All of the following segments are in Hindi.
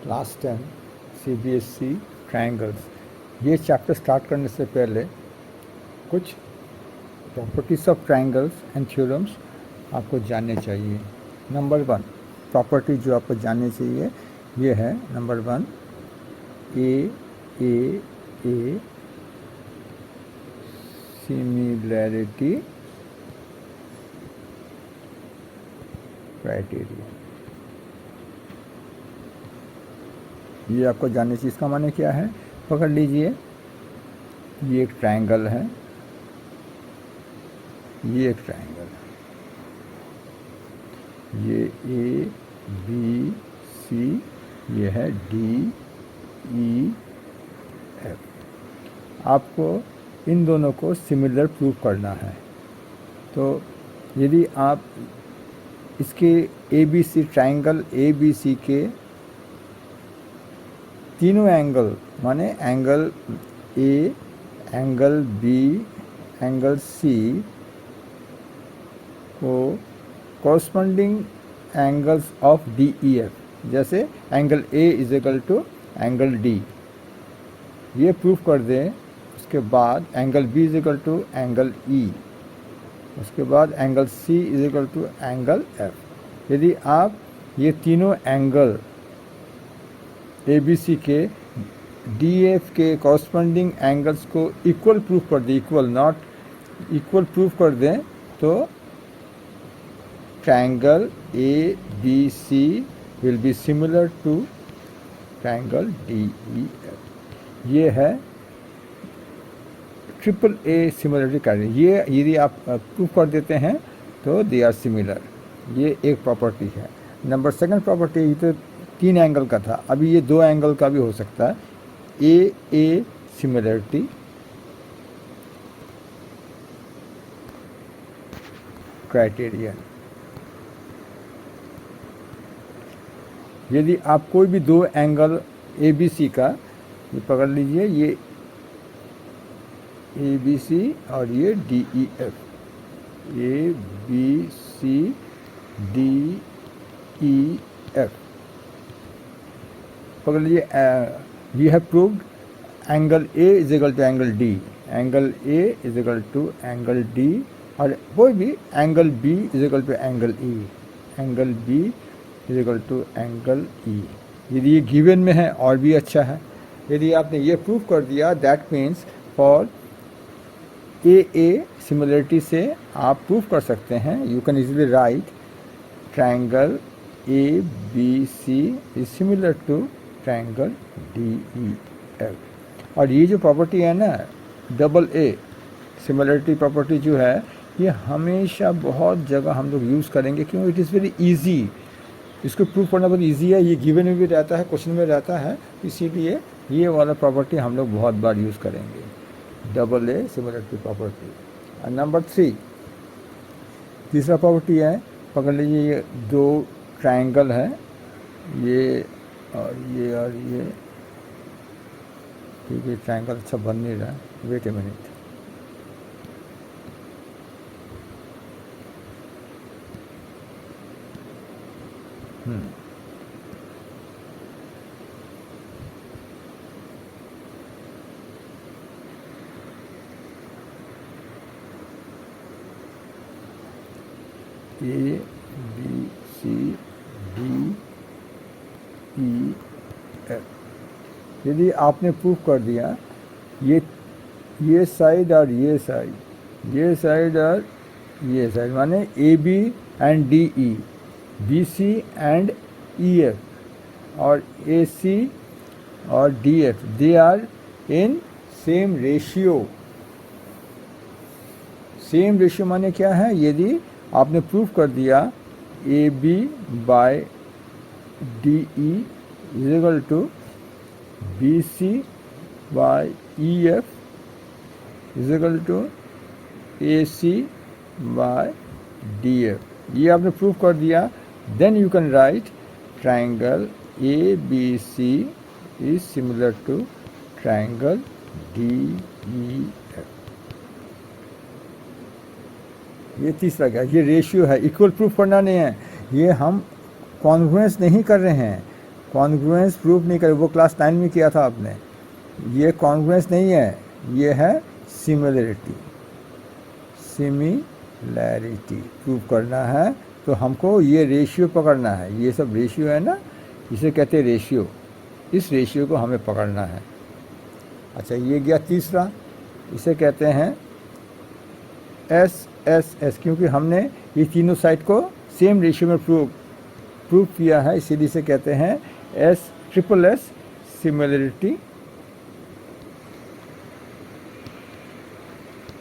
Class 10 CBSE triangles. ये चैप्टर स्टार्ट करने से पहले कुछ properties of triangles and theorems आपको जानने चाहिए। नंबर 1 प्रॉपर्टी जो आपको जाननी चाहिए ये है नंबर 1 ए सिमिलैरिटी क्राइटेरिया। ये आपको जाननी चाहिए। इसका माने क्या है? पकड़ लीजिए, ये एक ट्रायंगल है, ये एक ट्रायंगल है, ये ए बी सी, ये है डी ई एफ। आपको इन दोनों को सिमिलर प्रूव करना है। तो यदि आप इसके A B C triangle A B C के तीनों एंगल माने angle A, angle B, angle C को corresponding angles of D E F, जैसे angle A is equal to angle D, ये प्रूफ कर दें। उसके बाद angle B is equal to angle E, उसके बाद angle C is equal to angle F. यदि आप ये तीनों एंगल ए बी सी के डी एफ के कॉरस्पॉन्डिंग एंगल्स को इक्वल प्रूफ कर दें, इक्वल नॉट इक्वल प्रूफ कर दें, तो triangle A B C will be similar to triangle D E F. ये है ट्रिपल ए सिमिलरिटी क्राइटेरिया। ये यदि आप प्रूफ कर देते हैं तो दे आर सिमिलर। ये एक प्रॉपर्टी है। नंबर सेकंड प्रॉपर्टी, ये तो 3 एंगल का था, अभी ये 2 एंगल का भी हो सकता है। ए सिमिलरिटी क्राइटेरिया। यदि आप कोई भी 2 एंगल ए बी सी का, ये पकड़ लीजिए, ये ए बी सी और ये D E F, A B C D E F, पकड़ लीजिए। We have proved angle A is equal to angle D, angle A is equal to angle D, और कोई भी angle B is equal to angle E, angle B is equal to angle E. यदि ये गिवन में है और भी अच्छा है। यदि आपने ये प्रूव कर दिया, that means for a similarity से आप प्रूव कर सकते हैं, you can easily write triangle A B C is similar to triangle D E F. और ये जो प्रॉपर्टी है ना, डबल ए सिमिलरिटी प्रॉपर्टी जो है, ये हमेशा बहुत जगह हम लोग यूज़ करेंगे, क्यों? It is very easy. इसको प्रूव करना बहुत ईजी है। ये गिवन में भी रहता है, क्वेश्चन में रहता है, इसीलिए ये वाला प्रॉपर्टी हम लोग बहुत बार यूज़ करेंगे, डबल ए सिमिलरिटी प्रॉपर्टी। और नंबर 3 तीसरा प्रॉपर्टी है, पकड़ लीजिए, ये 2 ट्रायंगल है, ये और ये और ये, ठीक है। ट्रायंगल अच्छा बन नहीं रहा, wait a minute. A B C D E F. यदि आपने प्रूफ कर दिया ये साइड और ये साइड, ये साइड और ये साइड, माने A B and D E, B C and E F, और ए सी और D F, they are in same ratio. Same ratio माने क्या है? यदि आपने प्रूफ कर दिया A B by D E is equal to B C by E F is equal to A C by D F, ये आपने प्रूफ कर दिया, then you can write triangle A B C is similar to triangle D E F. ये तीसरा क्या? ये रेशियो है, इक्वल प्रूफ करना नहीं है, ये हम कॉन्ग्रुएंस नहीं कर रहे हैं, कॉन्ग्रुएंस प्रूफ नहीं करे, वो क्लास 9 में किया था आपने। ये कॉन्ग्रुएंस नहीं है, ये है सिमिलरिटी। सिमिलैरिटी प्रूव करना है तो हमको ये रेशियो पकड़ना है। ये सब रेशियो है ना, इसे कहते हैं रेशियो। इस रेशियो को हमें पकड़ना है। अच्छा, ये गया तीसरा, इसे कहते हैं एस एस एस, क्योंकि हमने ये तीनों साइड को सेम रेशियो में प्रूव किया है, इसीलिए इसे कहते हैं S triple S, similarity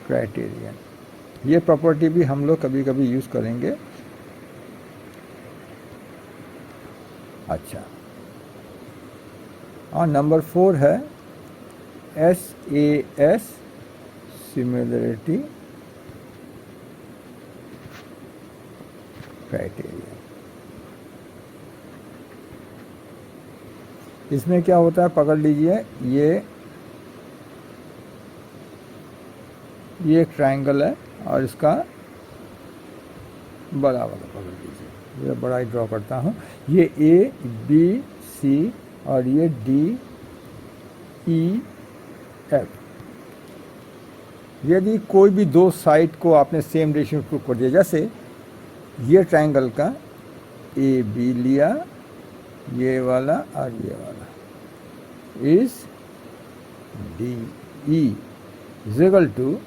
criterion. ये प्रॉपर्टी भी हम लोग कभी कभी यूज़ करेंगे। अच्छा, और नंबर 4 है S A S, similarity criterion. इसमें क्या होता है, पकड़ लीजिए, ये एक ट्रायंगल है और इसका बड़ा वाला पकड़ लीजिए, ये बड़ा ही ड्रॉ करता हूँ। ये ए बी सी और ये डी ई एफ। यदि कोई भी दो साइड को आपने सेम रेशियो में प्रूव कर दिया, जैसे ये ट्रायंगल का ए बी लिया, ये वाला और ये वाला, is D E is equal to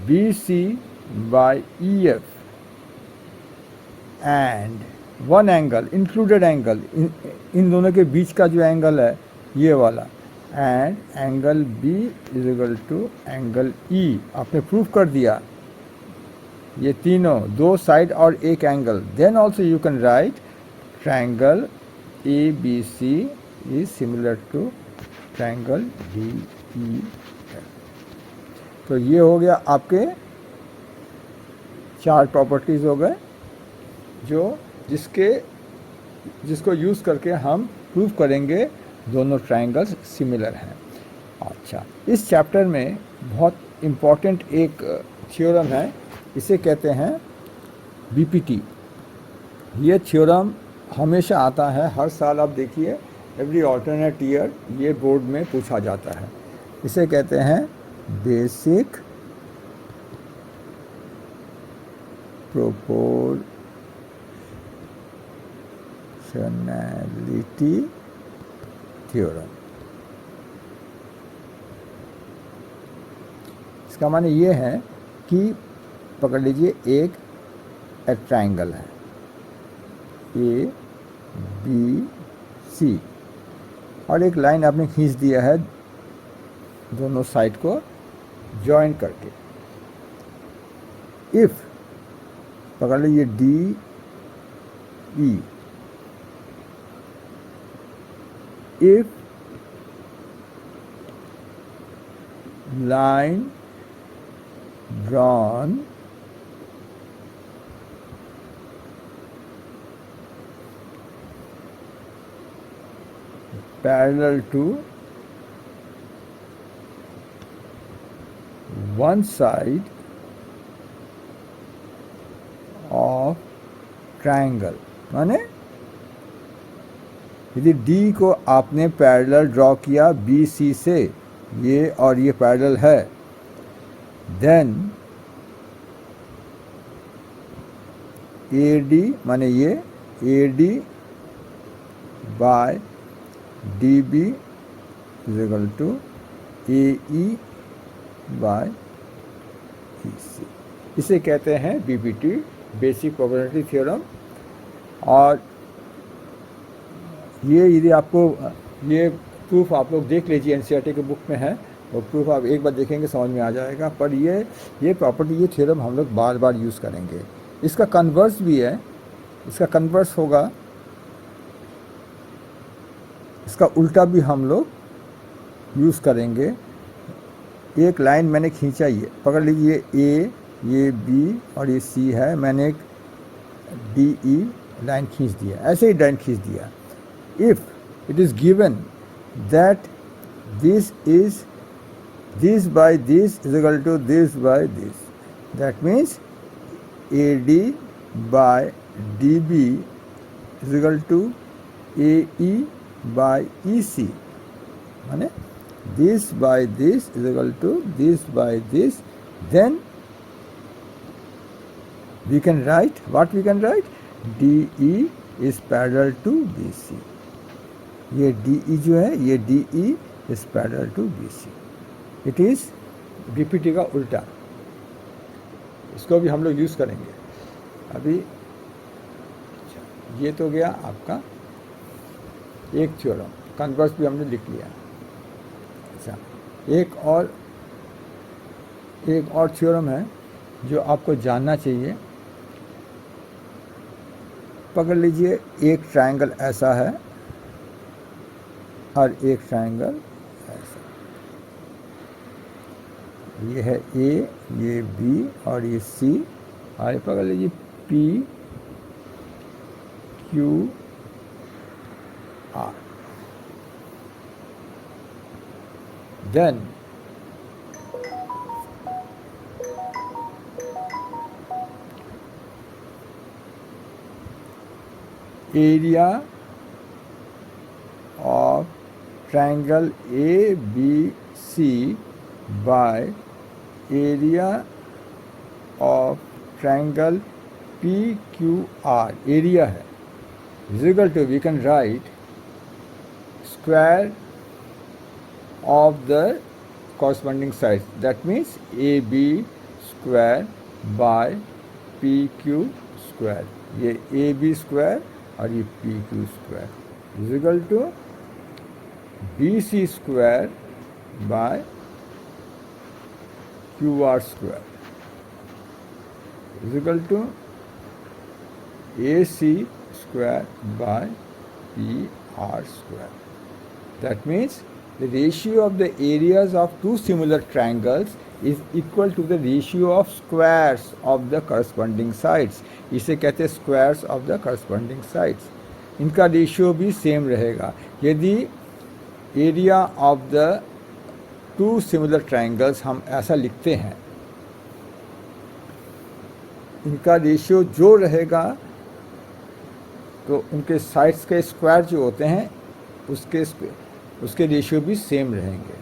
B C by E F and one angle included angle, इन दोनों के बीच का जो एंगल है ये वाला, and angle B is equal to angle E. आपने प्रूव कर दिया ये तीनों, दो साइड और एक angle. Then also you can write triangle A B C is similar to triangle D E F. तो ये हो गया आपके 4 प्रॉपर्टीज़ हो गए जो जिसको यूज़ करके हम प्रूव करेंगे दोनों ट्रायंगल्स सिमिलर हैं। अच्छा, इस चैप्टर में बहुत इम्पॉर्टेंट एक थ्योरम है, इसे कहते हैं बीपीटी। ये थ्योरम हमेशा आता है, हर साल आप देखिए, एवरी ऑल्टरनेट ईयर ये बोर्ड में पूछा जाता है। इसे कहते हैं बेसिक प्रोपोर्शनैलिटी थ्योरम। इसका माने ये है कि पकड़ लीजिए, एक ट्रायंगल है ए बी सी और एक लाइन आपने खींच दिया है दोनों साइड को जॉइन करके। इफ पकड़ लीजिए D E, if line drawn parallel to one side of triangle, माने यदि D को आपने पैरेलल ड्रॉ किया BC से, ये और ये पैरेलल है, देन AD माने ये AD by DB is equal to AE by EC। इसे कहते हैं BPT, बेसिक प्रोबेबिलिटी थ्योरम। और ये यदि आपको ये प्रूफ आप लोग देख लीजिए, एनसीईआरटी के बुक में है, वो प्रूफ आप एक बार देखेंगे समझ में आ जाएगा। पर ये प्रॉपर्टी, ये थ्योरम हम लोग बार बार यूज़ करेंगे। इसका कन्वर्स भी है, इसका कन्वर्स होगा, इसका उल्टा भी हम लोग यूज़ करेंगे। एक लाइन मैंने खींचा, ये पकड़ लीजिए, ए, ये बी और ये सी है, मैंने एक डी ई लाइन खींच दिया, ऐसे ही लाइन खींच दिया। If it is given that this is this by this is equal to this by this, that means AD by DB is equal to AE by EC, माने this by this is equal to this by this, then we can write, what we can write, DE is parallel to BC. ये DE जो है, ये DE is parallel to BC. It is BPT का उल्टा, इसको भी हम लोग यूज़ करेंगे अभी। ये तो गया आपका एक थ्योरम, कन्वर्स भी हमने लिख लिया। अच्छा, एक और थ्योरम है जो आपको जानना चाहिए। पकड़ लीजिए, एक ट्रायंगल ऐसा है और एक ट्रायंगल ऐसा, ये है ए, ये बी और ये सी, और पकड़ लीजिए P Q R. Then area of triangle ABC by area of triangle PQR, area है, is equal to, we can write square of the corresponding sides, that means AB square by PQ square, ये AB square और ये PQ square is equal to BC square by QR square is equal to AC square by PR square. That means the ratio of the areas of two similar triangles is equal to the ratio of squares of the corresponding sides. इसे कहते हैं squares of the corresponding sides. इनका रेशियो भी सेम रहेगा। यदि area of the two similar triangles हम ऐसा लिखते हैं, इनका रेशियो जो रहेगा तो उनके साइड्स के स्क्वायर जो होते हैं उसके रेशियो भी सेम रहेंगे।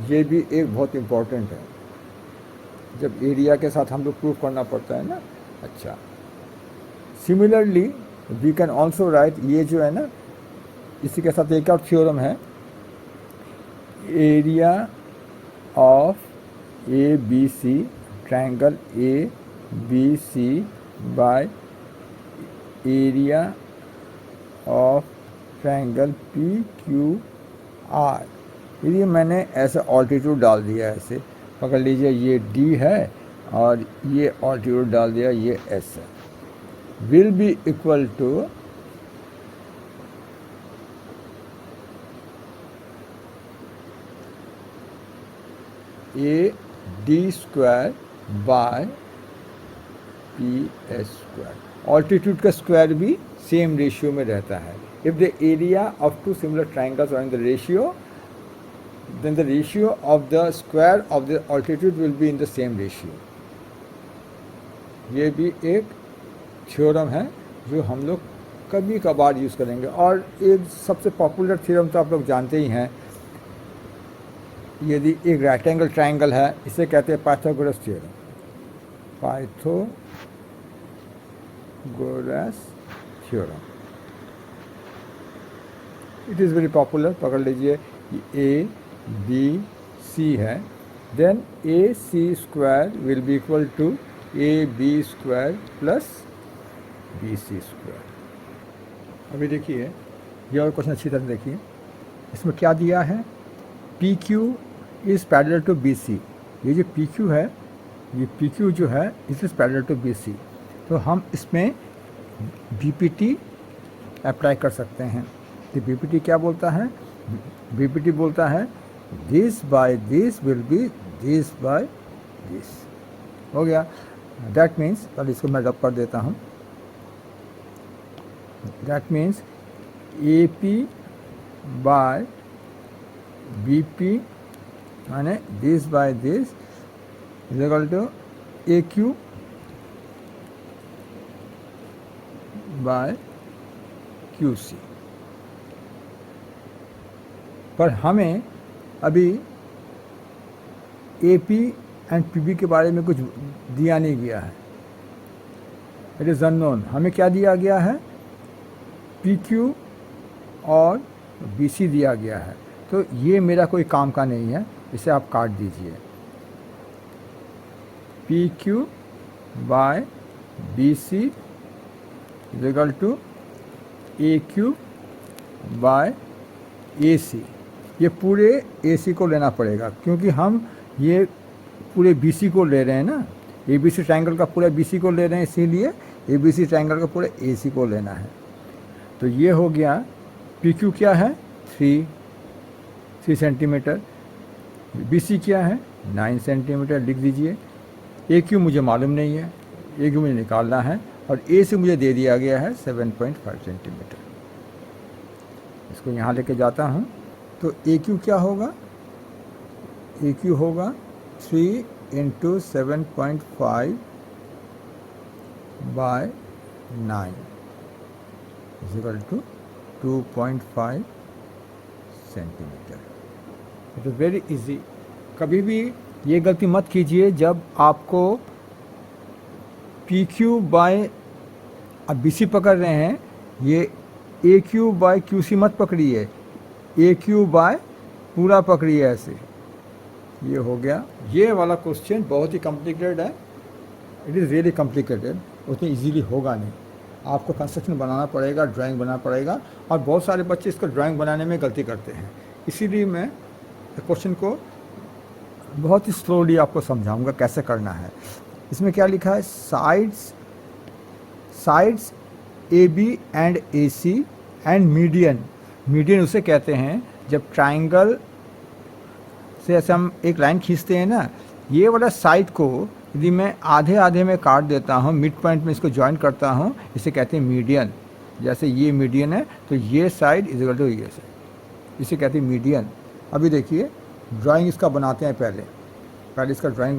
ये भी एक बहुत इम्पॉर्टेंट है, जब एरिया के साथ हम लोग प्रूव करना पड़ता है ना। अच्छा, similarly we can also write, ये जो है ना, इसी के साथ एक और थ्योरम है, area of A B C, triangle A B C by area of triangle P Q R. यदि मैंने ऐसा ऑल्टीट्यूड डाल दिया, ऐसे पकड़ लीजिए, ये डी है और ये ऑल्टीट्यूड डाल दिया, ये एस है, will be equal to A D square by P S square. Altitude का स्क्वायर भी सेम रेशियो में रहता है। If the area of two similar triangles are in the ratio, then the ratio of the square of the altitude will be in the same ratio. ये भी एक थ्योरम है जो हम लोग कभी कभार यूज़ करेंगे। और एक सबसे पॉपुलर थ्योरम तो आप लोग जानते ही हैं, यदि एक राइट एंगल ट्रायंगल है, इसे कहते हैं Pythagoras theorem. Pythagoras theorem, it is very popular. पकड़ लीजिए, ए बी सी है, then A C square will be equal to A B square plus B C square. अभी देखिए, ये और क्वेश्चन अच्छी तरह देखिए, इसमें क्या दिया है, P Q is parallel to B C. ये जो पी क्यू है, ये पी क्यू जो है, it is parallel to B C. तो हम इसमें बी पी टी अप्लाई कर सकते हैं। तो बी पी टी क्या बोलता है, बी पी टी बोलता है this by this will be this by this. हो गया। दैट मीन्स, पहले इसको मैं रब कर देता हूँ, that means A P by B P माने this by this is equal to A Q by QC। पर हमें अभी AP एंड PB के बारे में कुछ दिया नहीं गया है, इट इज़ अननोन। हमें क्या दिया गया है, PQ और BC दिया गया है, तो ये मेरा कोई काम का नहीं है, इसे आप काट दीजिए। PQ by BC is equal to AQ by AC। ये पूरे AC को लेना पड़ेगा, क्योंकि हम ये पूरे BC को ले रहे हैं ना, ABC ट्रायंगल का पूरा BC को ले रहे हैं, इसीलिए ABC ट्रायंगल का पूरा AC को लेना है। तो ये हो गया, PQ क्या है 3 सेंटीमीटर, BC क्या है 9 सेंटीमीटर, लिख दीजिए। AQ मुझे मालूम नहीं है, AQ मुझे निकालना है, और AC मुझे दे दिया गया है 7.5 सेंटीमीटर। इसको यहाँ लेके जाता हूँ, तो AQ क्या होगा, AQ होगा 3 × 7.5 by 9 is equal to 2.5 centimetre. It is very easy. कभी भी ये गलती मत कीजिए जब आपको PQ बाय अब BC पकड़ रहे हैं, ये AQ बाय QC मत पकड़िए, AQ बाय पूरा पकड़िए ऐसे। ये हो गया। ये वाला क्वेश्चन बहुत ही कॉम्प्लिकेटेड है, इट इज़ रियली कॉम्प्लिकेटेड, उतनी इजीली होगा नहीं। आपको कंस्ट्रक्शन बनाना पड़ेगा, ड्राइंग बनाना पड़ेगा, और बहुत सारे बच्चे इसको ड्राइंग बनाने में गलती करते हैं। इसीलिए मैं क्वेश्चन को बहुत ही स्लोली आपको समझाऊंगा कैसे करना है। इसमें क्या लिखा है, sides AB and AC and median. Median उसे कहते हैं जब ट्राइंगल से ऐसे हम एक लाइन खींचते हैं ना, ये वाला साइड को यदि मैं आधे आधे में काट देता हूँ, मिड पॉइंट में इसको ज्वाइन करता हूँ, इसे कहते हैं मीडियन। जैसे ये मीडियन है, तो ये साइड इज इक्वल टू ये साइड, इसे कहते हैं मीडियन। अभी देखिए ड्राइंग इसका बनाते हैं, पहले इसका ड्राइंग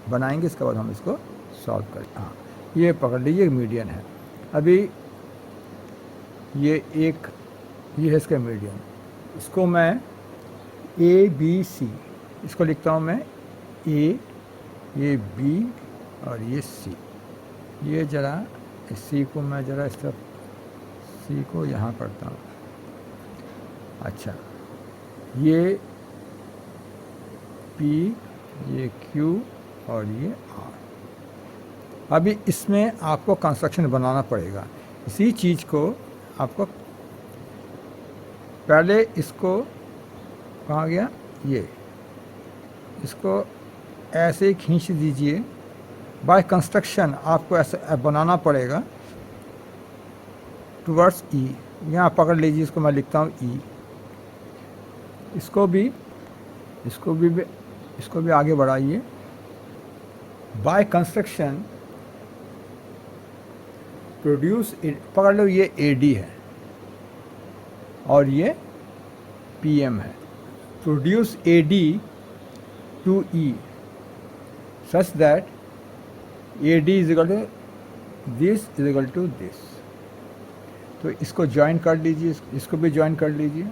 बनाएंगे, इसके बाद हम इसको सॉल्व करें। हाँ, ये पकड़ लीजिए मीडियन है। अभी ये है इसका मीडियन, इसको मैं ABC इसको लिखता हूँ मैं A, ये B और ये C। ये ज़रा C को मैं ज़रा इस तरफ C को यहाँ करता हूँ। अच्छा, ये P, ये Q और ये R। अभी इसमें आपको कंस्ट्रक्शन बनाना पड़ेगा। इसी चीज़ को आपको पहले इसको कहाँ गया, ये इसको ऐसे ही खींच दीजिए। बाय कंस्ट्रक्शन आपको ऐसा बनाना पड़ेगा टुवर्ड्स E। यहाँ पकड़ लीजिए, इसको मैं लिखता हूँ E। इसको भी आगे बढ़ाइए। बाय कंस्ट्रक्शन प्रोड्यूस, पकड़ लो ये AD है और ये PM है। Produce AD to E such that AD is equal to this is equal to this। तो इसको ज्वाइन कर लीजिए, इसको भी ज्वाइन कर लीजिए,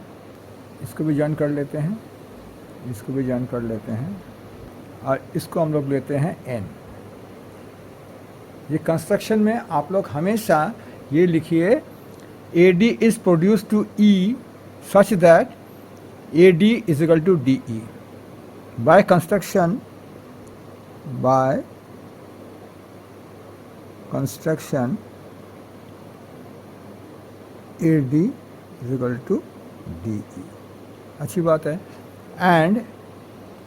इसको भी ज्वाइन कर लेते हैं, इसको भी ज्वाइन कर लेते हैं, और इसको हम लोग लेते हैं N। ये कंस्ट्रक्शन में आप लोग हमेशा ये लिखिए AD is produced to E such that AD is equal to DE। by construction AD is equal to DE। अच्छी बात है। And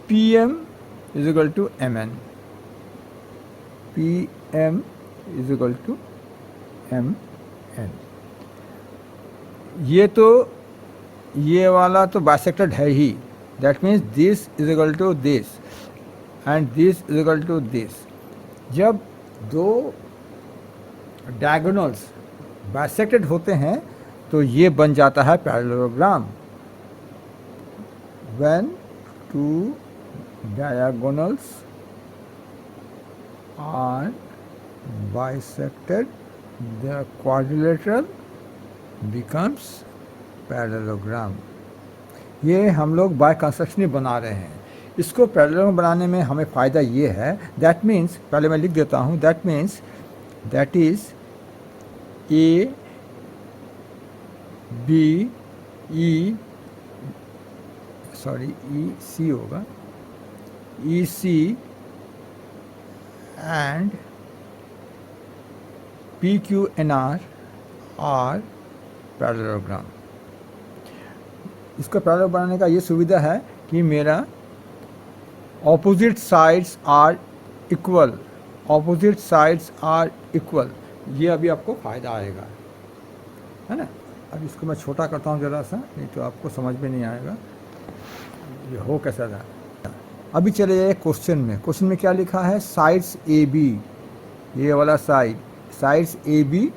PM is equal to MN। PM is equal to MN। ये वाला तो बाइसेक्टेड है ही, that means this is equal to this and this is equal to this. जब दो डायगोनल्स बाइसेक्टेड होते हैं तो ये बन जाता है parallelogram. When two diagonals are bisected, the quadrilateral becomes parallelogram. ये हम लोग बाय कंस्ट्रक्शन ही बना रहे हैं। इसको पैरेललोग्राम बनाने में हमें फ़ायदा ये है, दैट मीन्स, पहले मैं लिख देता हूँ, that means that is A B E C होगा, E C and P Q N R parallelogram. इसको पैरेलल बनाने का ये सुविधा है कि मेरा opposite sides are equal, opposite sides are equal. ये अभी आपको फ़ायदा आएगा, है ना। अब इसको मैं छोटा करता हूँ ज़रा सा, नहीं तो आपको समझ में नहीं आएगा ये हो कैसा था। अभी चले जाइए क्वेश्चन में। क्वेश्चन में क्या लिखा है, साइड्स ए बी, ये वाला side, sides A B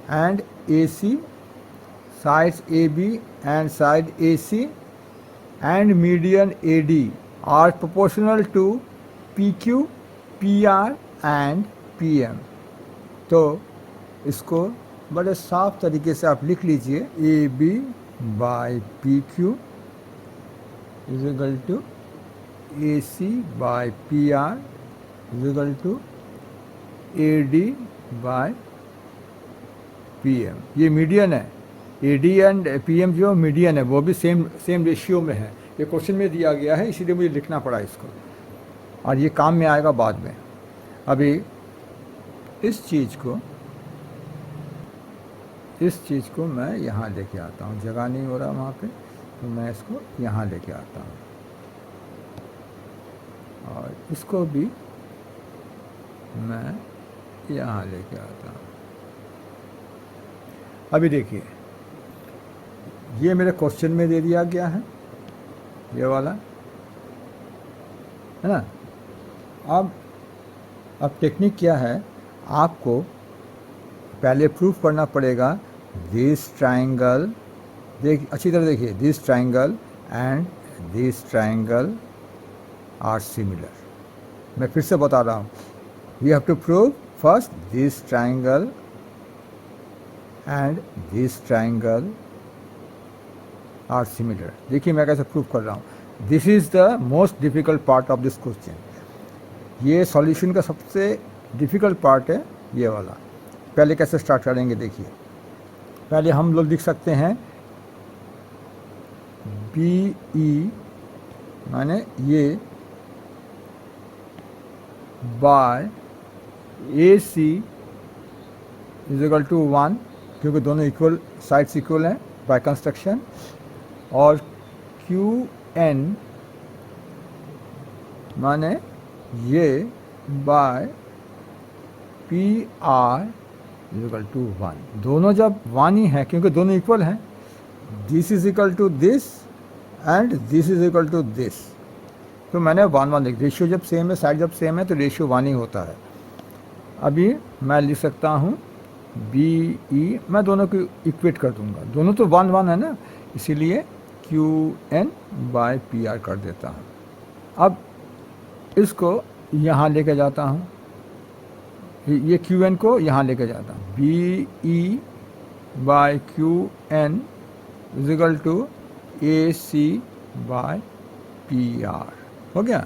and A C, sides AB and side AC and median AD are proportional to PQ, PR and PM। तो इसको बड़े साफ तरीके से आप लिख लीजिए, AB by PQ is equal to AC by PR is equal to AD by PM। ये मीडियन है, AD एंड PM जो मीडियन है वो भी सेम रेशियो में है। ये क्वेश्चन में दिया गया है, इसीलिए मुझे लिखना पड़ा इसको, और ये काम में आएगा बाद में। अभी इस चीज़ को मैं यहाँ लेके आता हूँ, जगह नहीं हो रहा वहाँ पे, तो मैं इसको यहाँ लेके आता हूँ, और इसको भी मैं यहाँ लेके आता हूँ। अभी देखिए, ये मेरे क्वेश्चन में दे दिया गया है, ये वाला, है ना। अब टेक्निक क्या है, आपको पहले प्रूफ करना पड़ेगा दिस ट्राइंगल, अच्छी तरह देखिए, this triangle and this triangle are similar. मैं फिर से बता रहा हूँ, we have to prove first this triangle and this triangle are similar. देखिए मैं कैसे प्रूव कर रहा हूँ। This is the most difficult part of this question. ये सॉल्यूशन का सबसे डिफ़िकल्ट पार्ट है ये वाला। पहले कैसे स्टार्ट करेंगे देखिए, पहले हम लोग लिख सकते हैं बी ई, माने ये by A C is equal to 1, क्योंकि दोनों इक्वल साइड्स इक्वल हैं बाय कंस्ट्रक्शन, और क्यू एन माने ये by P R equal to 1। दोनों जब 1 ही है, क्योंकि दोनों इक्वल हैं, this is equal to this and this is equal to this, तो मैंने 1 लिख, रेशियो जब सेम है, साइड जब सेम है, तो रेशियो 1 ही होता है। अभी मैं लिख सकता हूँ बी ई, मैं दोनों को इक्वेट कर दूंगा, दोनों तो 1 है ना, इसीलिए Q N by P R कर देता हूँ। अब इसको यहाँ लेके जाता हूँ, ये क्यू एन को यहाँ लेके जाता हूँ, B E by Q N is equal to A C by P R. हो गया,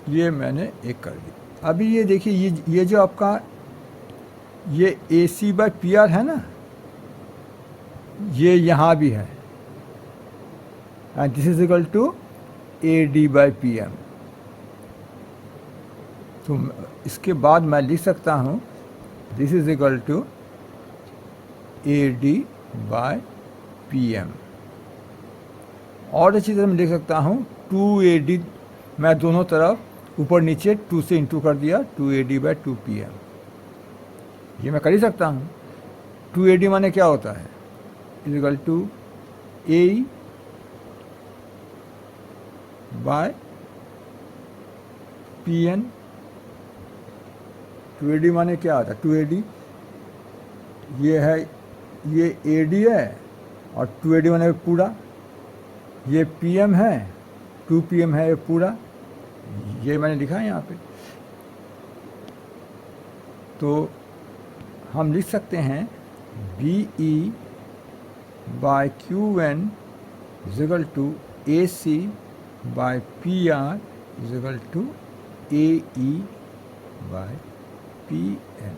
ये मैंने एक कर दिया। अभी ये देखिए, ये जो आपका ये A C by P R है ना, ये यहाँ भी है, and this is equal to A D by P M. तो इसके बाद मैं लिख सकता हूँ this is equal to A D by P M, और अच्छी तरह मैं लिख सकता हूँ 2AD, मैं दोनों तरफ ऊपर नीचे 2 से इंटू कर दिया, 2AD बाय 2PM। ये मैं कर ही सकता हूँ। 2AD माने क्या होता है, is equal to A by PN। 2AD माने क्या आता है, 2AD ये है, ये AD है, और 2AD माने पूरा, ये PM है, 2PM है, ये पूरा, ये मैंने लिखा है यहाँ पे। तो हम लिख सकते हैं B E by Q N is equal to A C by P R is equal to A E by P N.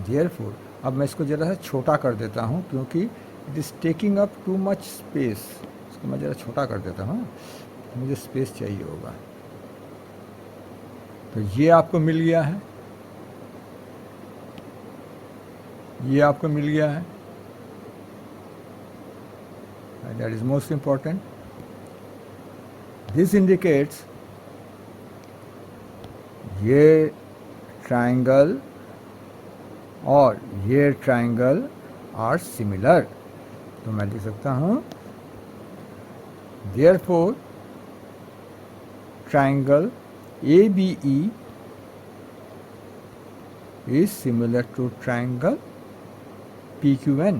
Therefore अब मैं इसको ज़रा सा छोटा कर देता हूँ क्योंकि it is taking up too much space. इसको मैं ज़रा छोटा कर देता हूँ, मुझे स्पेस चाहिए होगा। तो ये आपको मिल गया है, ये आपको मिल गया है, that is most important. This indicates ये ट्राइंगल और ये ट्राइंगल आर सिमिलर। तो मैं लिख सकता हूँ therefore triangle ABE is similar to triangle PQN।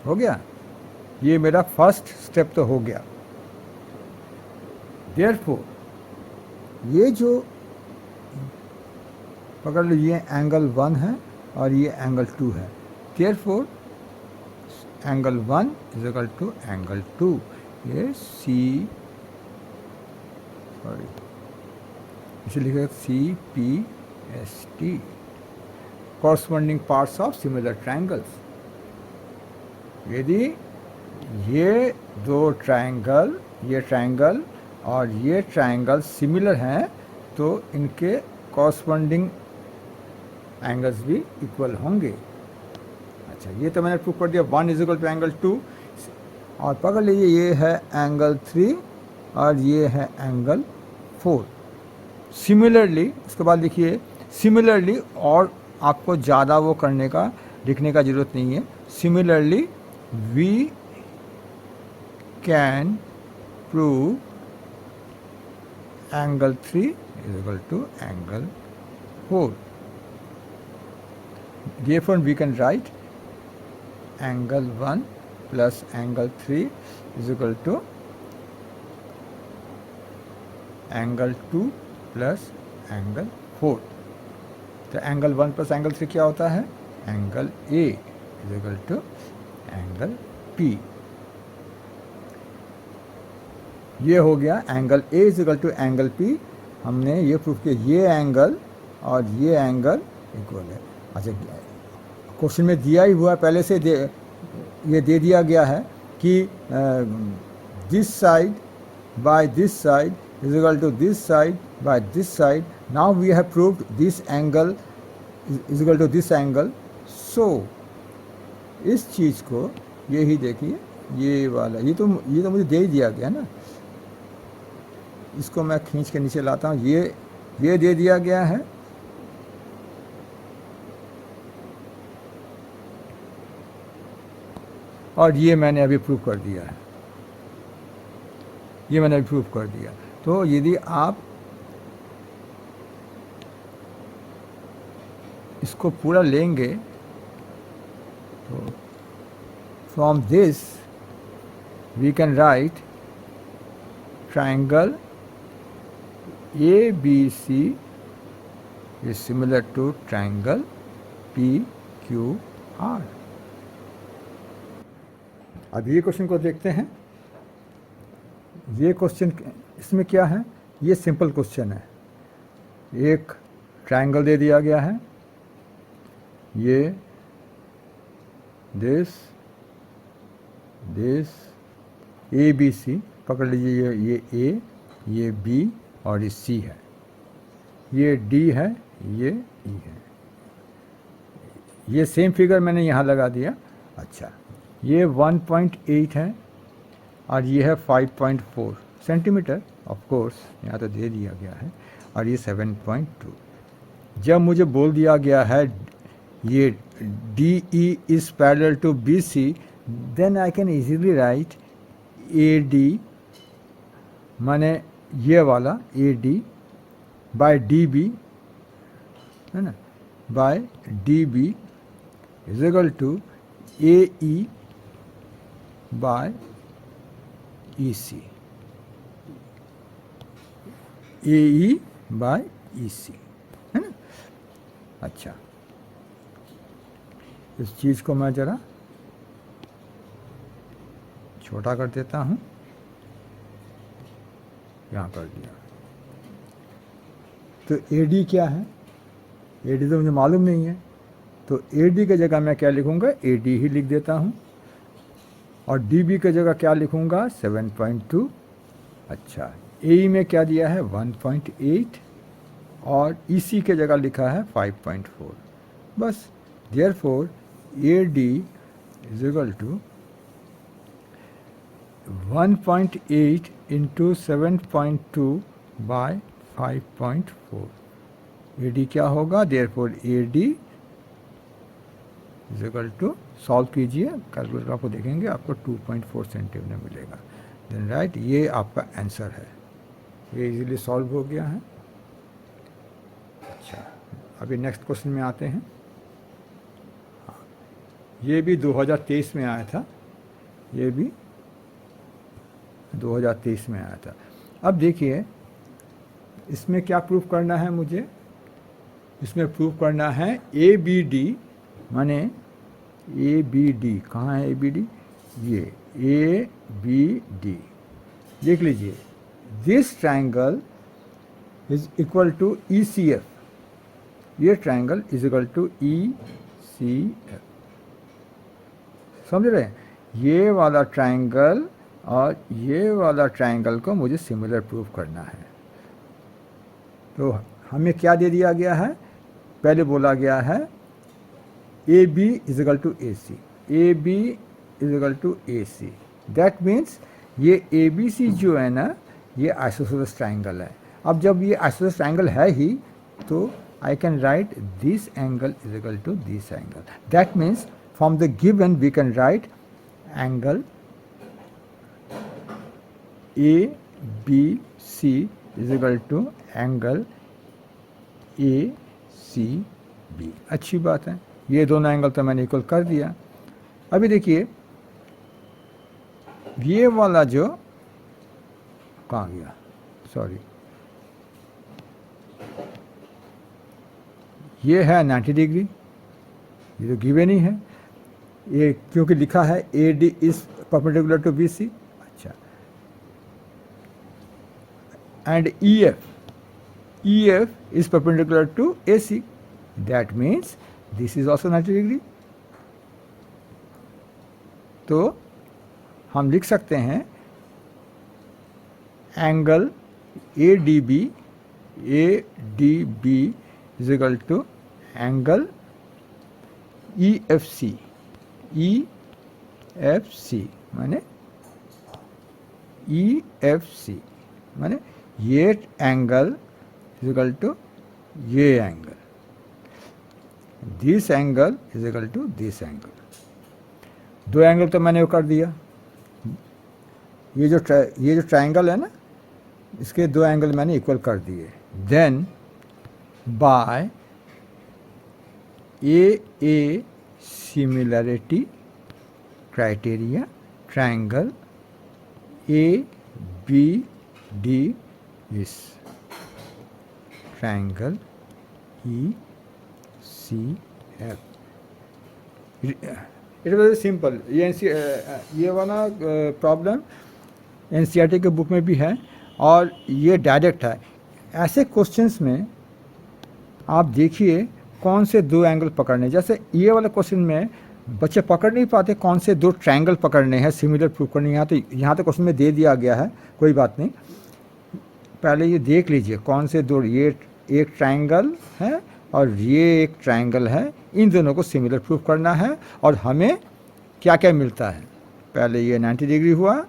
हो गया, ये मेरा फर्स्ट स्टेप तो हो गया। देयरफॉर ये जो पकड़ लो, ये एंगल 1 है और ये एंगल 2 है। Therefore angle 1 is equal to angle 2। ये इसे लिखेगा CPST, corresponding parts of similar triangles. यदि ये दो ट्राइंगल, ये ट्राइंगल और ये ट्राइंगल सिमिलर हैं तो इनके कॉरस्पॉन्डिंग एंगल्स भी इक्वल होंगे। अच्छा, ये तो मैंने प्रूव कर दिया 1 इज इक्वल टू एंगल 2। और पकड़ लीजिए ये है एंगल 3 और ये है एंगल 4। सिमिलरली उसके बाद लिखिए सिमिलरली, और आपको ज़्यादा वो करने का लिखने का ज़रूरत नहीं है। Similarly we can prove angle 3 is equal to angle 4। Therefore we can write angle 1 plus angle 3 is equal to angle 2 plus angle 4। तो एंगल 1 प्लस एंगल 3 क्या होता है? Angle A is equal to angle P। ये हो गया angle A is equal to angle P। हमने ये प्रूफ किया ये एंगल और ये एंगल इक्वल है। अच्छा, क्वेश्चन में दिया ही हुआ पहले से ये दे दिया गया है कि this side by this side is equal to this side by this side. Now we have proved this angle is equal to this angle. So इस चीज़ को यही देखिए, ये वाला ये तो मुझे दे ही दिया गया ना। इसको मैं खींच के नीचे लाता हूँ। ये दे दिया गया है, और ये मैंने अभी प्रूव कर दिया है, ये मैंने अभी प्रूव कर दिया। तो यदि आप इसको पूरा लेंगे तो from this we can write triangle ABC is similar to triangle PQR। अब ये क्वेश्चन को देखते हैं। ये क्वेश्चन इसमें क्या है? ये सिंपल क्वेश्चन है। एक ट्रायंगल दे दिया गया है, ये दिस ABC पकड़ लीजिए, ये A, ये B और ये C है, ये D है, ये E है। ये सेम फिगर मैंने यहाँ लगा दिया। अच्छा, ये 1.8 है और ये है 5.4 सेंटीमीटर। ऑफ कोर्स यहाँ तो दे दिया गया है। और ये 7.2। जब मुझे बोल दिया गया है ये DE is parallel to BC, then I can easily write AD माने ये वाला AD बाय DB है ना, by DB is equal to AE by EC, AE by EC है ना। अच्छा, इस चीज़ को मैं ज़रा छोटा कर देता हूँ, यहाँ कर दिया। तो AD क्या है? AD तो मुझे मालूम नहीं है, तो AD की जगह मैं क्या लिखूँगा? AD ही लिख देता हूँ। और DB की जगह क्या लिखूँगा? 7.2। अच्छा, AE में क्या दिया है? 1.8 और EC की जगह लिखा है 5.4। बस, therefore AD is equal to 1.8 into 7.2 by 5.4। AD क्या होगा? Therefore AD is equal to, solve कीजिए, कैलकुलेटर आपको देखेंगे, आपको 2.4 सेंटीमीटर मिलेगा। देन राइट, ये आपका आंसर है। ये इजीली सॉल्व हो गया है। अच्छा, अभी नेक्स्ट क्वेश्चन में आते हैं। हाँ, ये भी 2023 में आया था, ये भी 2023 में आया था। अब देखिए, इसमें क्या प्रूफ करना है मुझे? इसमें प्रूफ करना है ABD, माने ABD कहाँ है? ABD ये ABD देख लीजिए। This triangle is equal to ECF, ये triangle is equal to ECF, समझ रहे हैं? ये वाला ट्रायंगल और ये वाला ट्रायंगल को मुझे सिमिलर प्रूफ करना है। तो हमें क्या दे दिया गया है? पहले बोला गया है AB is equal to AC, AB is equal to AC। That means ये ABC जो है ना, ये आइसोसेलेस ट्रायंगल है। अब जब ये आइसोसेलेस ट्रायंगल है ही, तो I can write this angle is equal to this angle. That means from the given we can write angle ABC is equal to angle ACB। अच्छी बात है, ये दोनों एंगल तो मैंने इक्वल कर दिया। अभी देखिए, ये वाला जो कहाँ गया, सॉरी, ये है 90 डिग्री, ये तो गिवन ही है, ये क्योंकि लिखा है AD इज परपेंडिकुलर टू BC। अच्छा, and EF is perpendicular to AC. That means this is also 90 degree. तो हम लिख सकते हैं angle ADB is equal to angle EFC माने EFC माने ये एंगल इज इक्वल टू ये angle, this angle is equal to this angle. दो एंगल तो मैंने वो कर दिया। ये जो ट्रायंगल है ना, इसके दो एंगल मैंने इक्वल कर दिए। Then by AA similarity criteria, triangle ABD is triangle ECF। It was simple. ये वाला प्रॉब्लम NCERT के बुक में भी है और ये डायरेक्ट है। ऐसे क्वेश्चंस में आप देखिए कौन से दो एंगल पकड़ने, जैसे ये वाला क्वेश्चन में बच्चे पकड़ नहीं पाते कौन से दो ट्रायंगल पकड़ने हैं, सिमिलर प्रूफ करने। यहाँ तो क्वेश्चन में दे दिया गया है, कोई बात नहीं, पहले ये देख लीजिए कौन से दो, ये एक ट्रायंगल है और ये एक ट्रायंगल है, इन दोनों को सिमिलर प्रूफ करना है। और हमें क्या क्या मिलता है, पहले ये 90 डिग्री हुआ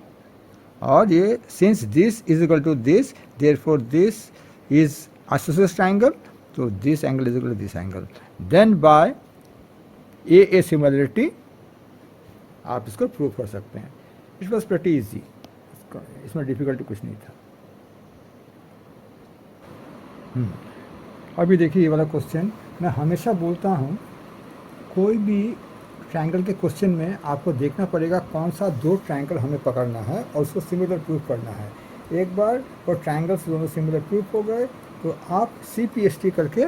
और ये since this is equal to this, therefore this is isosceles triangle, तो this angle is equal to this angle. Then by AA similarity आप इसको प्रूव कर सकते हैं। इट वॉज प्रेटी इजी, इसमें डिफिकल्टी कुछ नहीं था। अभी देखिए ये वाला क्वेश्चन, मैं हमेशा बोलता हूँ कोई भी ट्रायंगल के क्वेश्चन में आपको देखना पड़ेगा कौन सा दो ट्रायंगल हमें पकड़ना है और उसको सिमिलर प्रूफ करना है। एक बार वो ट्रायंगल्स दोनों सिमिलर प्रूफ हो गए तो आप CPST करके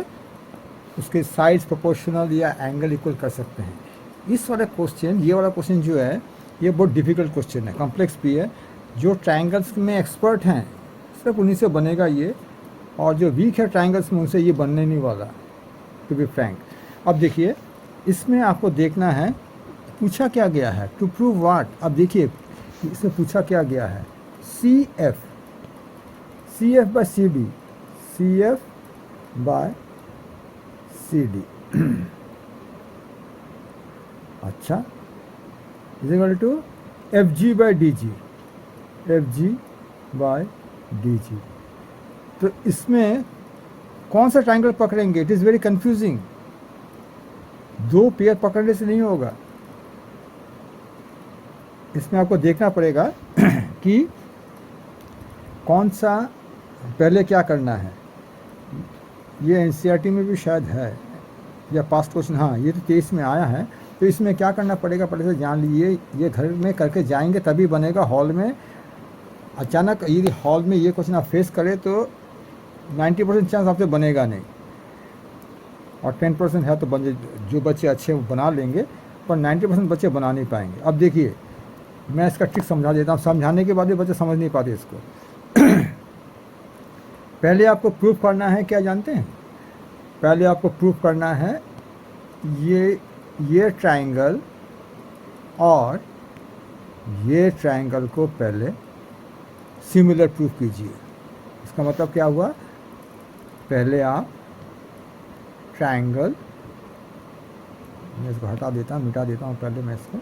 उसके साइज प्रोपोर्शनल या एंगल इक्वल कर सकते हैं। इस वाला क्वेश्चन, ये वाला क्वेश्चन जो है ये बहुत डिफ़िकल्ट क्वेश्चन है, कॉम्प्लेक्स भी है। जो ट्रायंगल्स में एक्सपर्ट हैं सिर्फ उन्हीं से बनेगा ये, और जो वीक है ट्रायंगल्स में उनसे ये बनने नहीं वाला, टू बी फ्रैंक। अब देखिए इसमें आपको देखना है पूछा क्या गया है, टू प्रूव व्हाट। अब देखिए इसमें पूछा क्या गया है, C F by C D, C F by C D अच्छा, is equal to F G by D G, F G by D G. तो इसमें कौन सा ट्रायंगल पकड़ेंगे, इट इज़ वेरी कंफ्यूजिंग। दो पेयर पकड़ने से नहीं होगा, इसमें आपको देखना पड़ेगा कि कौन सा पहले क्या करना है। ये एनसीईआरटी में भी शायद है या पास्ट क्वेश्चन, हाँ ये तो 23 में आया है। तो इसमें क्या करना पड़ेगा पहले से जान लीजिए, ये घर में करके जाएंगे तभी बनेगा। हॉल में अचानक यदि हॉल में ये क्वेश्चन आप फेस करें तो 90% चांस आपसे बनेगा नहीं, और 10% है तो बन, जो बच्चे अच्छे वो बना लेंगे, पर 90% बच्चे बना नहीं पाएंगे। अब देखिए मैं इसका ट्रिक समझा देता हूँ, समझाने के बाद भी बच्चे समझ नहीं पाते इसको। पहले आपको प्रूफ करना है, क्या जानते हैं, पहले आपको प्रूफ करना है ये ट्रायंगल और ये ट्रायंगल को पहले सिमिलर प्रूफ कीजिए। इसका मतलब क्या हुआ, पहले आप ट्रायंगल, मैं इसको हटा देता हूँ, मिटा देता हूँ पहले मैं इसको,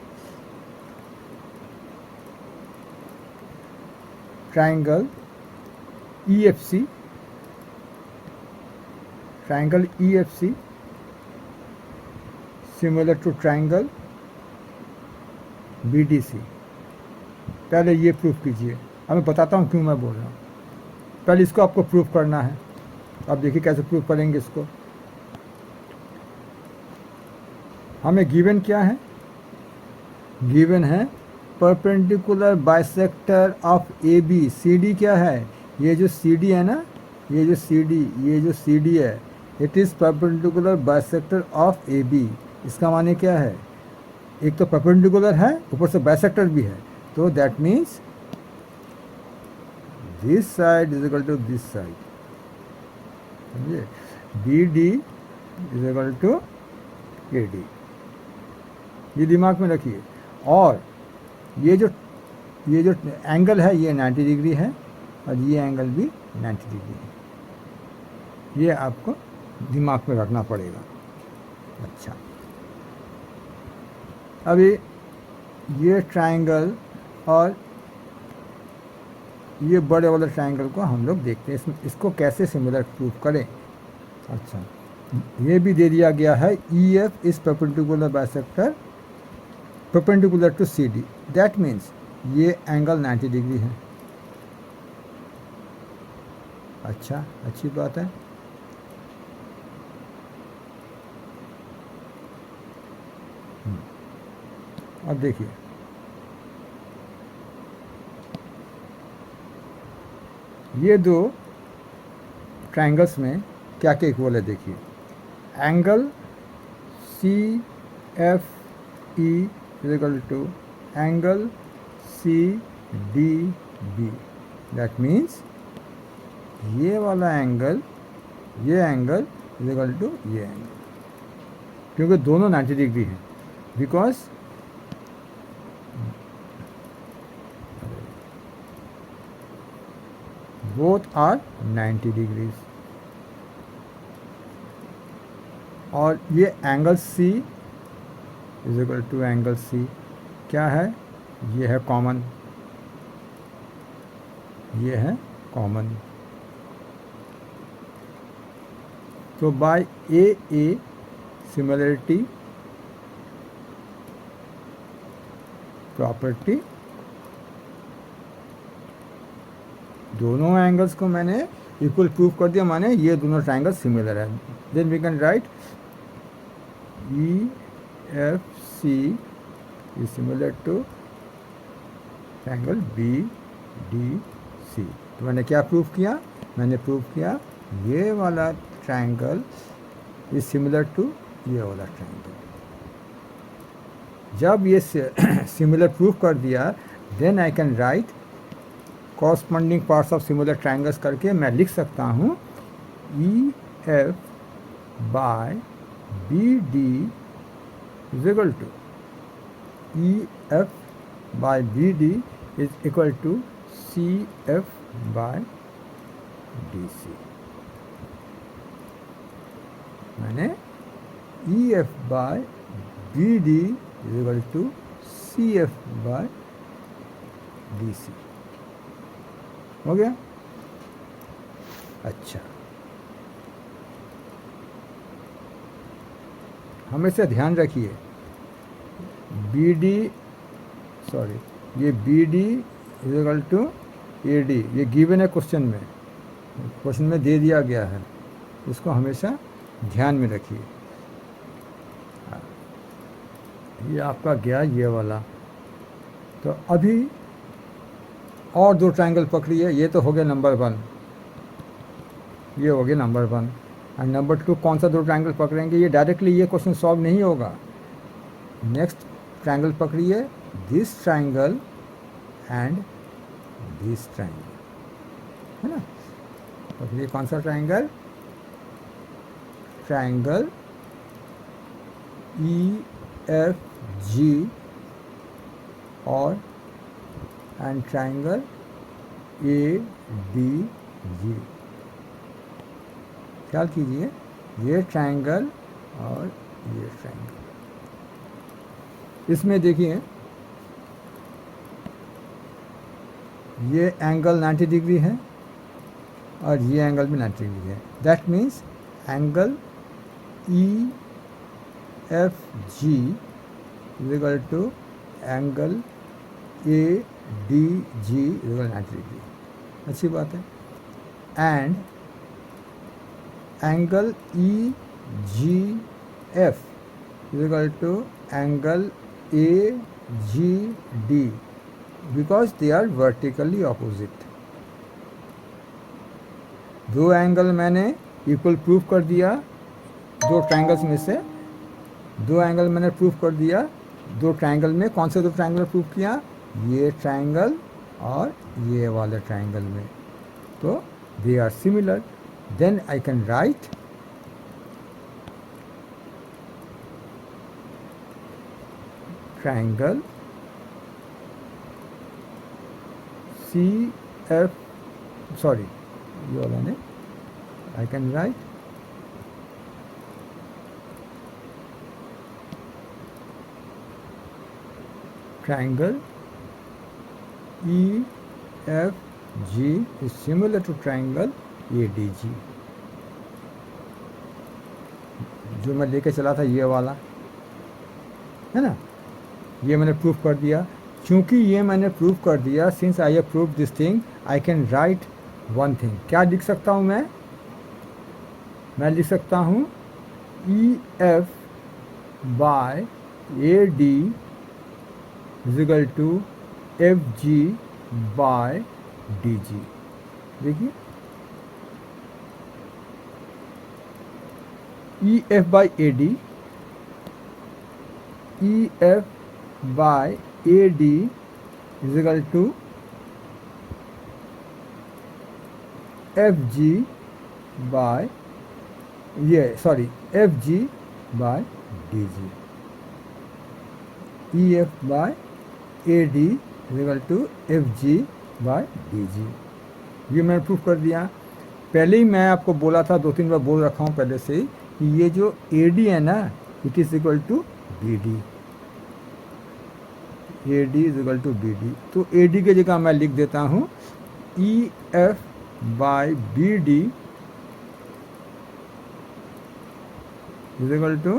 triangle EFC, triangle EFC similar to triangle BDC, पहले ये प्रूफ कीजिए। अब मैं बताता हूँ क्यों मैं बोल रहा हूँ। पहले इसको आपको प्रूफ करना है। अब देखिए कैसे प्रूफ करेंगे इसको। हमें गिवन क्या है, गिवन है perpendicular bisector of AB। CD क्या है, ये जो CD है ना, ये जो CD है, it is perpendicular bisector of AB। इसका माने क्या है, एक तो परपेंडिकुलर है ऊपर से बाइसेक्टर भी है, तो that means this side is equal to this side, समझे, BD is equal to AD, ये दिमाग में रखिए। और ये जो एंगल है ये 90 डिग्री है, और ये एंगल भी 90 डिग्री है, ये आपको दिमाग में रखना पड़ेगा। अच्छा, अभी ये ट्रायंगल और ये बड़े वाले ट्रायंगल को हम लोग देखते हैं, इसको कैसे सिमिलर प्रूफ करें। अच्छा, ये भी दे दिया गया है EF is perpendicular bisector perpendicular to CD, that means ये एंगल 90 डिग्री है। अच्छा, अच्छी बात है। अब देखिए ये दो ट्रायंगल्स में क्या क्या इक्वल है, देखिए angle CFE is equal to angle CDB, that means ये वाला एंगल, ये एंगल इज इक्वल टू ये एंगल, क्योंकि दोनों 90 डिग्री हैं, बिकॉज बोथ आर 90 डिग्रीज। और ये angle C is equal to angle C क्या है, ये है कॉमन, ये है कॉमन। तो बाय AA सिमिलरिटी प्रॉपर्टी दोनों एंगल्स को मैंने इक्वल प्रूफ कर दिया, माने ये दोनों ट्रायंगल सिमिलर है। Then we can write EFC is similar to triangle BDC। तो मैंने क्या प्रूफ किया, मैंने प्रूफ किया ये वाला ट्रायंगल इज सिमिलर टू ये वाला ट्राइंगल। जब ये सिमिलर प्रूफ कर दिया, then I can write corresponding parts of similar triangles करके मैं लिख सकता हूँ E F by B D is equal to E F by B D is equal to C F by D C. मैंने E F by B D is equal to C F by D C. हो गया? अच्छा, हमेशा ध्यान रखिए बी डी सॉरी ये B D is equal to A D, ये गिवन है क्वेश्चन में दे दिया गया है, इसको हमेशा ध्यान में रखिए। ये आपका गया ये वाला। तो अभी और दो ट्रायंगल पकड़िए। ये तो हो गया नंबर 1, ये हो गया नंबर 1। एंड नंबर 2 कौन सा दो ट्रायंगल पकड़ेंगे? ये डायरेक्टली ये क्वेश्चन सॉल्व नहीं होगा। नेक्स्ट ट्रायंगल पकड़िए, this triangle and this triangle, है ना? पकड़िए कौन सा triangle? Triangle E F G और and triangle A D G. ख्याल कीजिए, ये ट्रायंगल और ये ट्रायंगल, इसमें देखिए ये एंगल 90 डिग्री है और ये एंगल भी 90 डिग्री है। That means angle E F G is equal to angle A D G is equal 90 degree. अच्छी बात है। And angle E G F is equal to angle A G D because they are vertically opposite. दो एंगल मैंने इक्वल प्रूफ कर दिया, दो ट्रायंगल्स में से दो एंगल मैंने प्रूफ कर दिया। दो ट्रायंगल में कौन से दो ट्रायंगल प्रूफ किया? ये ट्रायंगल और ये वाले ट्रायंगल में। तो they are similar. Then I can write triangle C F sorry ये वाला ने I can write triangle EFG is similar to triangle ADG। जो मैं लेके चला था ये वाला, है ना? ये मैंने प्रूफ कर दिया। क्योंकि ये मैंने प्रूफ कर दिया, since I have prove this thing, I can right one thing. क्या लिख सकता हूँ मैं? मैं लिख सकता हूँ EF by AD is equal to FG by DG। देखिए EF by AD, EF by AD is equal to FG by FG by DG। EF by AD is equal to FG by DG। ये मैंने प्रूफ कर दिया। पहले ही मैं आपको बोला था, 2-3 बार बोल रखा हूँ पहले से ही, कि ये जो AD है ना, it is equal to BD। AD is equal to BD। तो AD की जगह मैं लिख देता हूँ EF by BD is equal to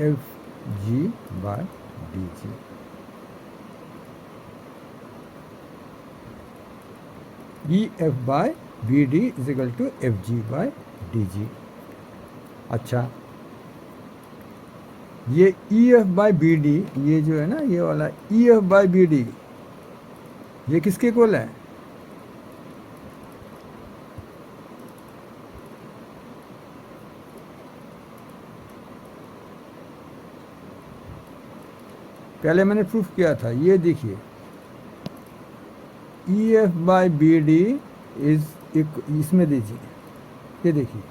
FG by DG। EF by BD is equal to FG by DG। अच्छा, ये EF बाय BD, ये जो है ना ये वाला EF बाय BD, ये किसके इक्वल है? पहले मैंने प्रूफ किया था, ये देखिए E F by B D is, इसमें दीजिए, ये देखिए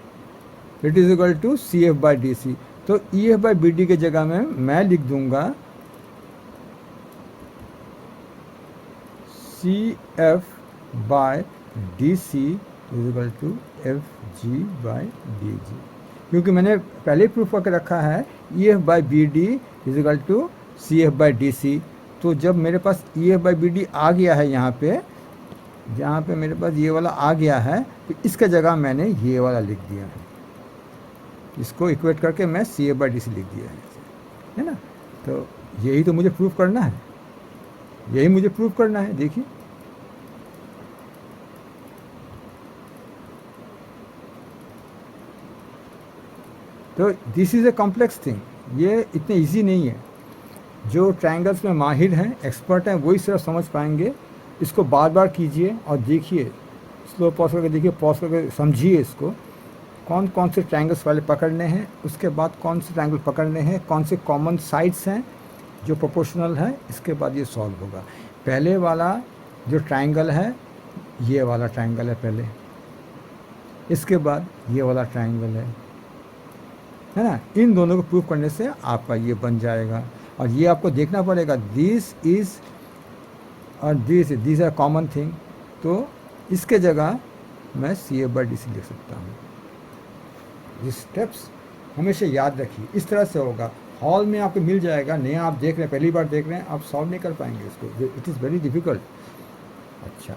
it is equal to C F by D C. तो E F by B D के जगह में मैं लिख दूंगा C F by D C is equal to F G by D G, क्योंकि मैंने पहले ही प्रूफ करके रखा है E F by B D is equal to C F by D C. तो जब मेरे पास E F by B D आ गया है यहाँ पे, जहाँ पे मेरे पास ये वाला आ गया है, तो इसके जगह मैंने ये वाला लिख दिया है, इसको इक्वेट करके मैं C F by D C लिख दिया है ना। तो यही तो मुझे प्रूफ करना है, यही मुझे प्रूफ करना है। देखिए तो this is a complex thing, ये इतने इजी नहीं है। जो ट्रायंगल्स में माहिर हैं, एक्सपर्ट हैं, वही सिर्फ समझ पाएंगे। इसको बार बार कीजिए और देखिए, स्लो पॉज करके देखिए, पॉज करके समझिए इसको, कौन कौन से ट्रायंगल्स वाले पकड़ने हैं, उसके बाद कौन से ट्रायंगल पकड़ने हैं, कौन से कॉमन साइड्स हैं जो प्रोपोर्शनल है, इसके बाद ये सॉल्व होगा। पहले वाला जो ट्रायंगल है, ये वाला ट्रायंगल है पहले, इसके बाद ये वाला ट्रायंगल है ना। इन दोनों को प्रूव करने से आपका ये बन जाएगा। और ये आपको देखना पड़ेगा, दिस इज़ और दिस आर कॉमन थिंग। तो इसके जगह मैं C F by D C लिख सकता हूँ। ये स्टेप्स हमेशा याद रखिए, इस तरह से होगा। हॉल में आपको मिल जाएगा, नया आप देख रहे हैं, पहली बार देख रहे हैं, आप सॉल्व नहीं कर पाएंगे इसको, इट इज़ वेरी डिफ़िकल्ट। अच्छा,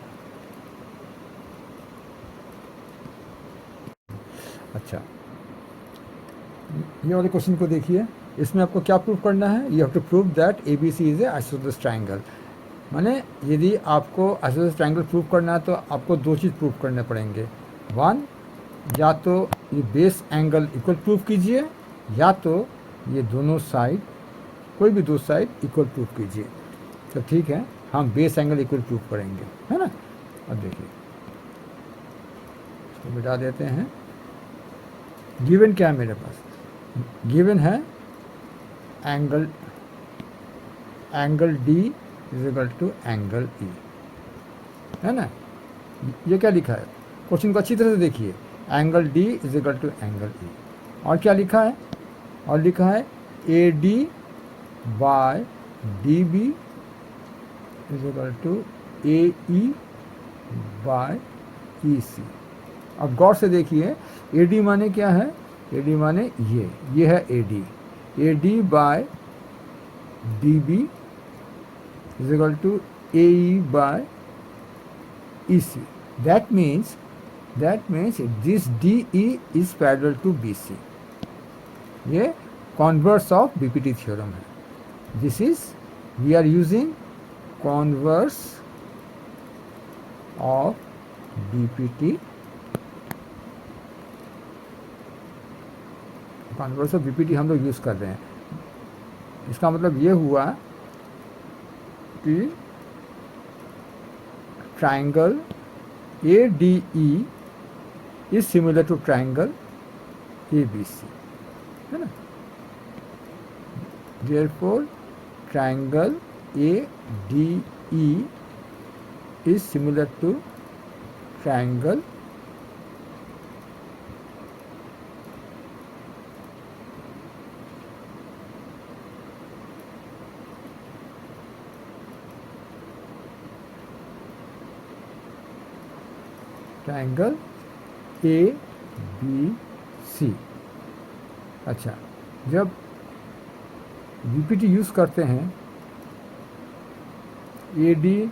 ये वाले क्वेश्चन को देखिए, इसमें आपको क्या प्रूव करना है? You have to prove that A B C is a isosceles triangle. माने यदि आपको आइसोसेलेस ट्रायंगल प्रूव करना है तो आपको दो चीज़ प्रूव करने पड़ेंगे। वन, या तो ये बेस एंगल इक्वल प्रूव कीजिए, या तो ये दोनों साइड, कोई भी दो साइड इक्वल प्रूव कीजिए। तो ठीक है, हम बेस एंगल इक्वल प्रूव करेंगे, है ना। अब देखिए, इसको मिटा देते हैं। गिवन क्या है मेरे पास? गिवन है angle D is equal to angle E, है ना। ये क्या लिखा है? क्वेश्चन को अच्छी तरह से देखिए, angle D is equal to angle E. और क्या लिखा है? और लिखा है A D by D B is equal to A E by E C. अब गौर से देखिए, ए डी माने क्या है? ए डी माने ये है A D. A D by D B is equal to A E by E C. That means this D E is parallel to B C. ये कॉन्वर्स ऑफ बीपीटी थ्योरम है। This is, we are using converse of BPT, converse of BPT हम लोग यूज़ कर रहे हैं। इसका मतलब ये हुआ कि triangle A D E is similar to triangle A B C, है ना। Therefore triangle A D E is similar to triangle triangle A B C. अच्छा, जब बीपीटी यूज़ करते हैं, A D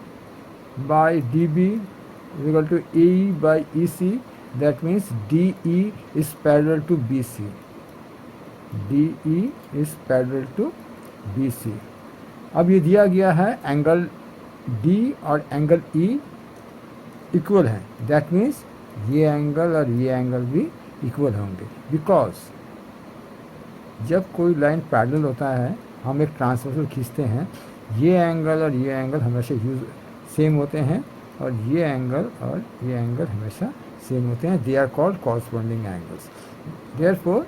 by D B equal to A E by E C, that means D E is parallel to B C. D E is parallel to B C. अब ये दिया गया है एंगल डी और एंगल ई इक्वल है, दैट मीन्स ये एंगल और ये एंगल भी इक्वल होंगे। बिकॉज जब कोई लाइन पैरेलल होता है, हम एक ट्रांसवर्सल खींचते हैं, ये एंगल और ये एंगल हमेशा सेम होते हैं, और ये एंगल और ये एंगल हमेशा सेम होते हैं। They are called corresponding angles. Therefore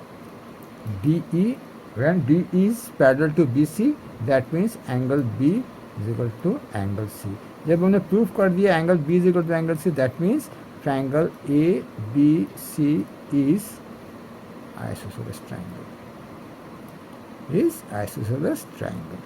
D E When D is parallel to BC, that means angle B is equal to angle C. जब हमने प्रूव कर दिया angle B is equal to angle C, that means triangle ABC is isosceles triangle. Is isosceles triangle.